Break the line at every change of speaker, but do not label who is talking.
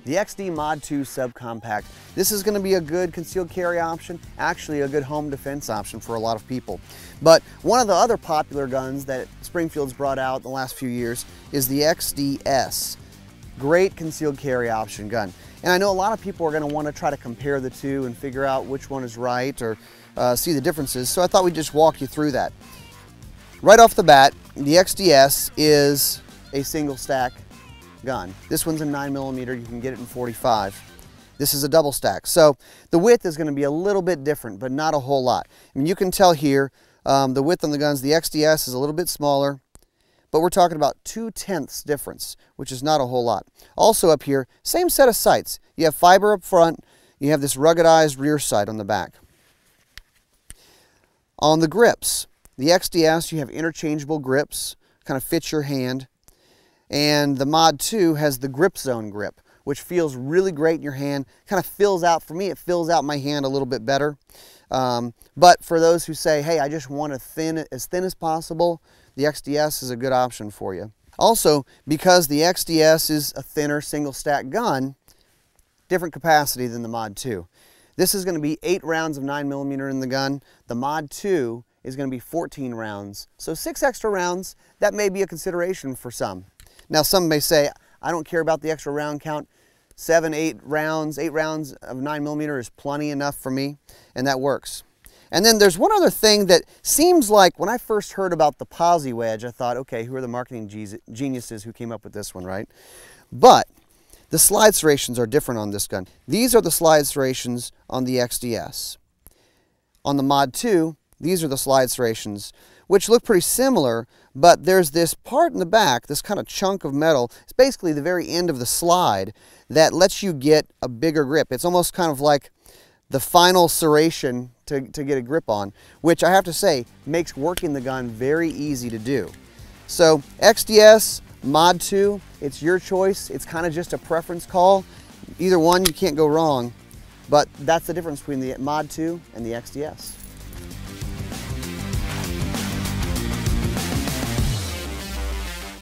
the XD Mod.2 Sub-Compact. This is going to be a good concealed carry option, actually a good home defense option for a lot of people. But one of the other popular guns that Springfield's brought out in the last few years is the XDS. Great concealed carry option gun. And I know a lot of people are going to want to try to compare the two and figure out which one is right or see the differences, so I thought we'd just walk you through that. Right off the bat, the XDS is a single stack gun. This one's a 9mm, you can get it in 45. This is a double stack. So the width is going to be a little bit different, but not a whole lot. I mean, you can tell here, the width on the guns, the XDS is a little bit smaller, but we're talking about 2/10 difference, which is not a whole lot. Also up here, same set of sights. You have fiber up front, you have this ruggedized rear sight on the back. On the grips, the XDS, you have interchangeable grips, kind of fit your hand. And the Mod.2 has the grip zone grip, which feels really great in your hand. Kind of fills out, for me, it fills out my hand a little bit better. But for those who say, hey, I just want as thin as possible, the XDS is a good option for you. Also, because the XDS is a thinner single stack gun, different capacity than the Mod.2. This is going to be 8 rounds of 9mm in the gun. The Mod.2 is going to be 14 rounds. So 6 extra rounds, that may be a consideration for some. Now some may say, I don't care about the extra round count. 8 rounds of 9mm is plenty enough for me, and that works. And then there's one other thing that seems like, when I first heard about the posi wedge, I thought, okay, who are the marketing geniuses who came up with this one, right? But the slide serrations are different on this gun. These are the slide serrations on the XDS. On the Mod.2, these are the slide serrations, which look pretty similar, but there's this part in the back, this kind of chunk of metal. It's basically the very end of the slide that lets you get a bigger grip. It's almost kind of like the final serration to get a grip on, which I have to say makes working the gun very easy to do. So XDS, Mod.2, it's your choice. It's kind of just a preference call. Either one, you can't go wrong, but that's the difference between the Mod.2 and the XDS.